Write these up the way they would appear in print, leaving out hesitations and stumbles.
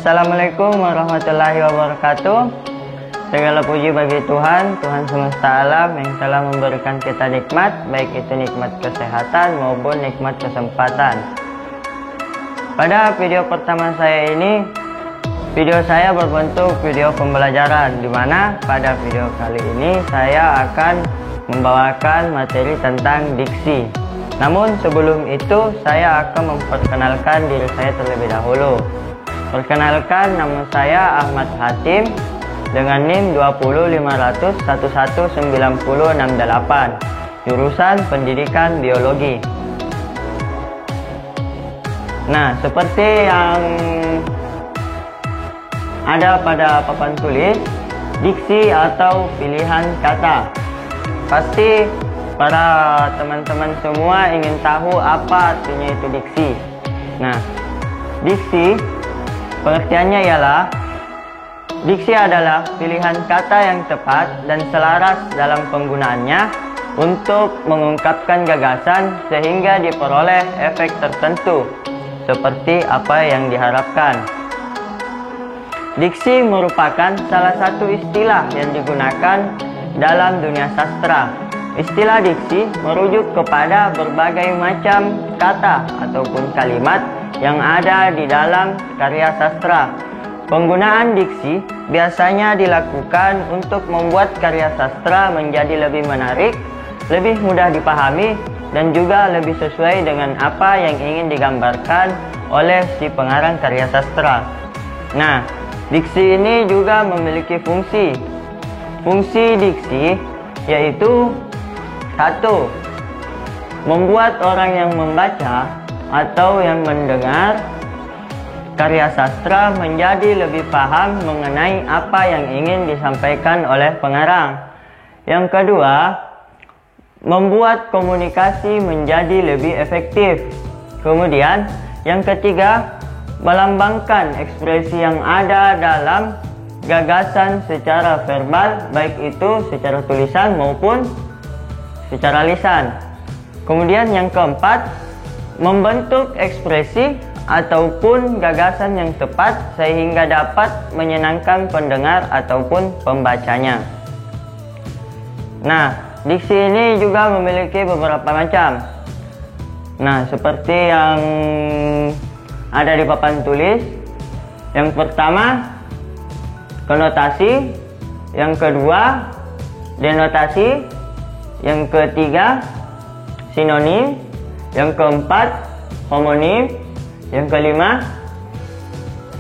Assalamualaikum warahmatullahi wabarakatuh. Segala puji bagi Tuhan, Tuhan semesta alam yang telah memberikan kita nikmat, baik itu nikmat kesehatan maupun nikmat kesempatan. Pada video pertama saya ini, video saya berbentuk video pembelajaran, di mana pada video kali ini saya akan membawakan materi tentang diksi. Namun sebelum itu saya akan memperkenalkan diri saya terlebih dahulu. Perkenalkan, nama saya Ahmad Hatim dengan NIM 205119068, jurusan Pendidikan Biologi. Nah, seperti yang ada pada papan tulis, diksi atau pilihan kata. Pasti para teman-teman semua ingin tahu apa artinya itu diksi. Nah, diksi pengertiannya ialah diksi adalah pilihan kata yang tepat dan selaras dalam penggunaannya untuk mengungkapkan gagasan sehingga diperoleh efek tertentu seperti apa yang diharapkan. Diksi merupakan salah satu istilah yang digunakan dalam dunia sastra. Istilah diksi merujuk kepada berbagai macam kata ataupun kalimat yang ada di dalam karya sastra. Penggunaan diksi biasanya dilakukan untuk membuat karya sastra menjadi lebih menarik, lebih mudah dipahami, dan juga lebih sesuai dengan apa yang ingin digambarkan oleh si pengarang karya sastra. Nah, diksi ini juga memiliki fungsi. Fungsi diksi yaitu 1. Membuat orang yang membaca atau yang mendengar karya sastra menjadi lebih paham mengenai apa yang ingin disampaikan oleh pengarang. Yang kedua, membuat komunikasi menjadi lebih efektif. Kemudian, yang ketiga, melambangkan ekspresi yang ada dalam gagasan secara verbal, baik itu secara tulisan maupun secara lisan. Kemudian yang keempat, membentuk ekspresi ataupun gagasan yang tepat sehingga dapat menyenangkan pendengar ataupun pembacanya. Nah, diksi ini juga memiliki beberapa macam. Nah, seperti yang ada di papan tulis. Yang pertama, konotasi. Yang kedua, denotasi. Yang ketiga, sinonim. Yang keempat, homonim. Yang kelima,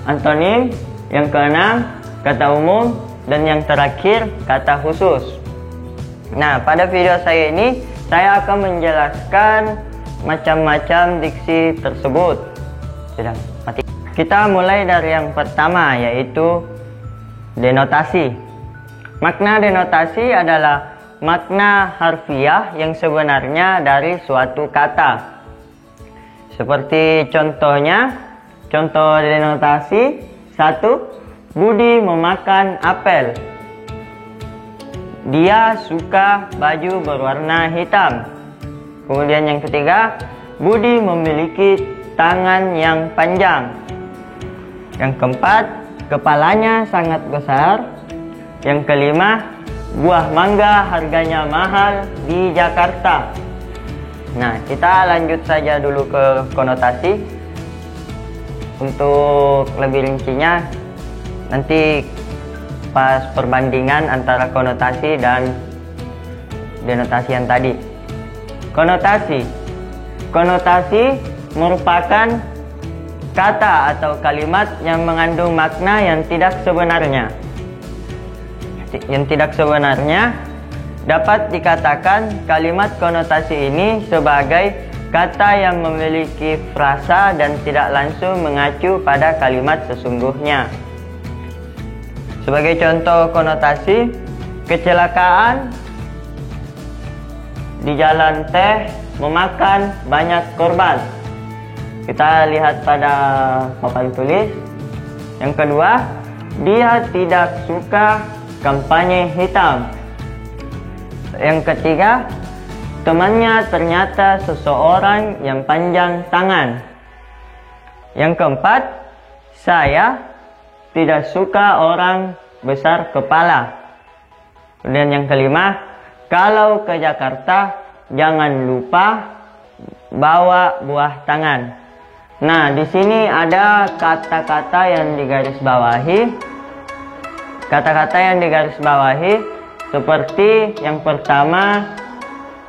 antonim. Yang keenam, kata umum. Dan yang terakhir, kata khusus. Nah, pada video saya ini, saya akan menjelaskan macam-macam diksi tersebut. Sudah mati. Kita mulai dari yang pertama, yaitu denotasi. Makna denotasi adalah makna harfiah yang sebenarnya dari suatu kata. Seperti contohnya, contoh denotasi 1. Budi memakan apel. Dia suka baju berwarna hitam. Kemudian yang ketiga, Budi memiliki tangan yang panjang. Yang keempat, kepalanya sangat besar. Yang kelima, buah mangga harganya mahal di Jakarta. Nah, kita lanjut saja dulu ke konotasi. Untuk lebih rincinya, nanti pas perbandingan antara konotasi dan denotasi yang tadi. Konotasi. Konotasi merupakan kata atau kalimat yang mengandung makna yang tidak sebenarnya. Yang tidak sebenarnya dapat dikatakan kalimat konotasi ini sebagai kata yang memiliki frasa dan tidak langsung mengacu pada kalimat sesungguhnya. Sebagai contoh konotasi, kecelakaan di jalan teh memakan banyak korban. Kita lihat pada papan tulis. Yang kedua, dia tidak suka kampanye hitam. Yang ketiga, temannya ternyata seseorang yang panjang tangan. Yang keempat, saya tidak suka orang besar kepala. Kemudian yang kelima, kalau ke Jakarta jangan lupa bawa buah tangan. Nah, di sini ada kata-kata yang digarisbawahi. Kata-kata yang digarisbawahi seperti yang pertama,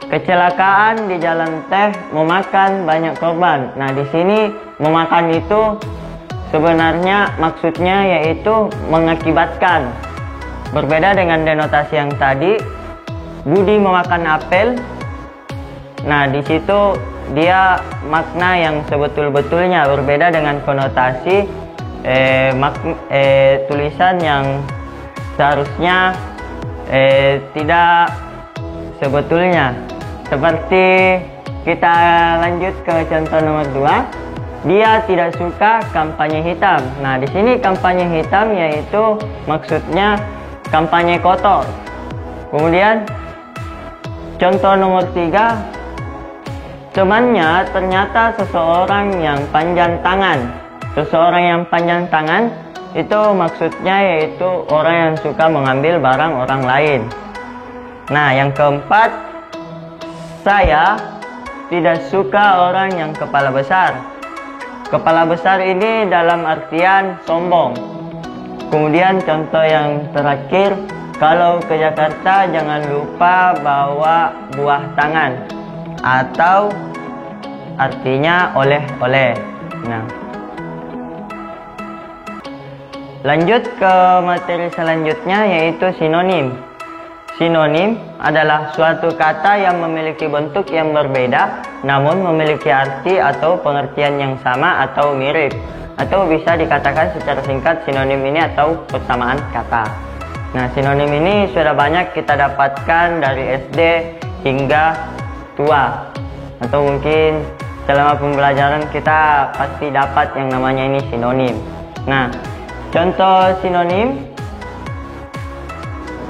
kecelakaan di jalan teh memakan banyak korban. Nah, di sini memakan itu sebenarnya maksudnya yaitu mengakibatkan. Berbeda dengan denotasi yang tadi, Budi memakan apel. Nah, di situ dia makna yang sebetul-betulnya berbeda dengan konotasi tulisan yang seharusnya tidak sebetulnya. Seperti kita lanjut ke contoh nomor 2. Dia tidak suka kampanye hitam. Nah, di sini kampanye hitam yaitu maksudnya kampanye kotor. Kemudian contoh nomor 3, temannya ternyata seseorang yang panjang tangan. Seseorang yang panjang tangan itu maksudnya yaitu orang yang suka mengambil barang orang lain. Nah, yang keempat, saya tidak suka orang yang kepala besar. Kepala besar ini dalam artian sombong. Kemudian contoh yang terakhir, kalau ke Jakarta jangan lupa bawa buah tangan, atau artinya oleh-oleh. Nah, lanjut ke materi selanjutnya yaitu sinonim. Sinonim adalah suatu kata yang memiliki bentuk yang berbeda namun memiliki arti atau pengertian yang sama atau mirip. Atau bisa dikatakan secara singkat sinonim ini atau persamaan kata. Nah, sinonim ini sudah banyak kita dapatkan dari SD hingga tua. Atau mungkin selama pembelajaran kita pasti dapat yang namanya ini sinonim. Nah, contoh sinonim: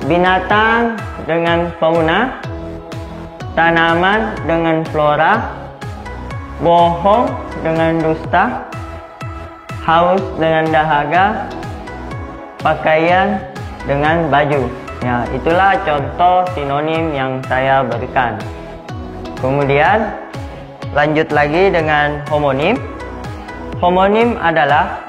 binatang dengan fauna, tanaman dengan flora, bohong dengan dusta, haus dengan dahaga, pakaian dengan baju. Ya, itulah contoh sinonim yang saya berikan. Kemudian lanjut lagi dengan homonim. Homonim adalah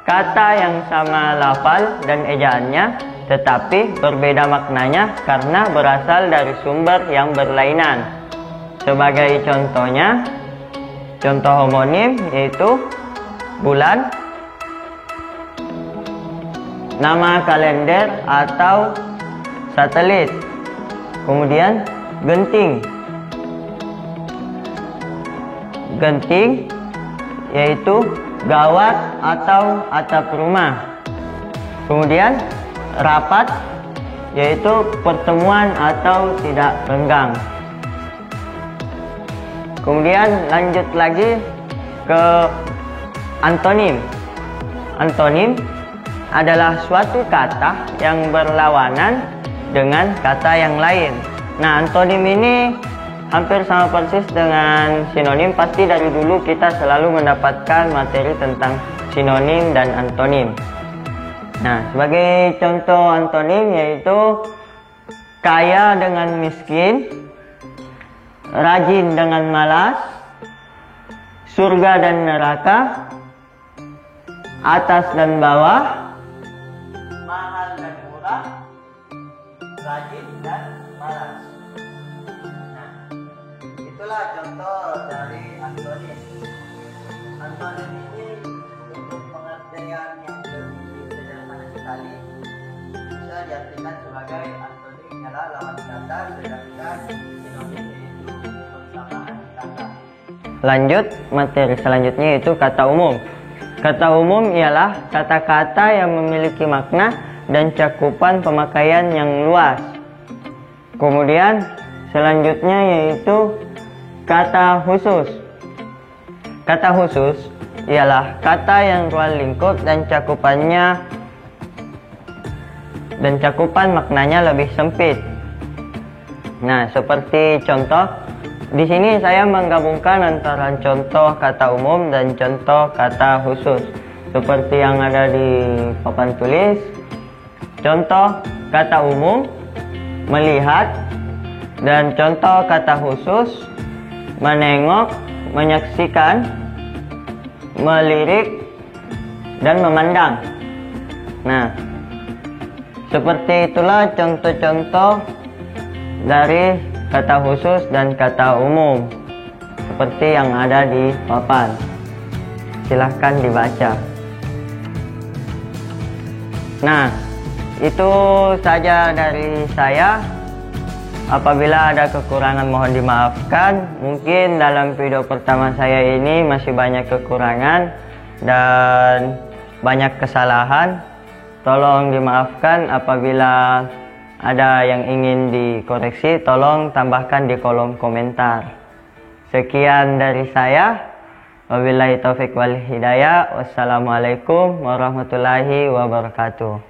kata yang sama lafal dan ejaannya, tetapi berbeda maknanya karena berasal dari sumber yang berlainan. Sebagai contohnya, contoh homonim yaitu bulan, nama kalender atau satelit. Kemudian genting. Genting yaitu gawat atau atap rumah. Kemudian rapat yaitu pertemuan atau tidak renggang. Kemudian lanjut lagi ke antonim. Antonim adalah suatu kata yang berlawanan dengan kata yang lain. Nah, antonim ini hampir sama persis dengan sinonim. Pasti dari dulu kita selalu mendapatkan materi tentang sinonim dan antonim. Nah, sebagai contoh antonim yaitu kaya dengan miskin, rajin dengan malas, surga dan neraka, atas dan bawah, mahal dan murah, rajin dan malas. Nah, itulah contoh dari antonim. Antonim ini untuk pengertian yang lebih sederhana sekali bisa diartikan sebagai antonim adalah lawan kata, sedangkan sinonim yaitu persamaan kata. Lanjut materi selanjutnya yaitu kata umum. Kata umum ialah kata-kata yang memiliki makna dan cakupan pemakaian yang luas. Kemudian selanjutnya yaitu kata khusus. Kata khusus ialah kata yang ruang lingkup dan cakupan maknanya lebih sempit. Nah, seperti contoh, di sini saya menggabungkan antara contoh kata umum dan contoh kata khusus. seperti yang ada di papan tulis. Contoh kata umum, melihat, dan contoh kata khusus, menengok, menyaksikan, melirik, dan memandang. Nah, seperti itulah contoh-contoh dari kata khusus dan kata umum seperti yang ada di papan. Silahkan dibaca. Nah, itu saja dari saya. Apabila ada kekurangan mohon dimaafkan. Mungkin dalam video pertama saya ini masih banyak kekurangan dan banyak kesalahan. Tolong dimaafkan. Apabila ada yang ingin dikoreksi, tolong tambahkan di kolom komentar. Sekian dari saya. Wabillahi taufiq wal hidayah. Wassalamualaikum warahmatullahi wabarakatuh.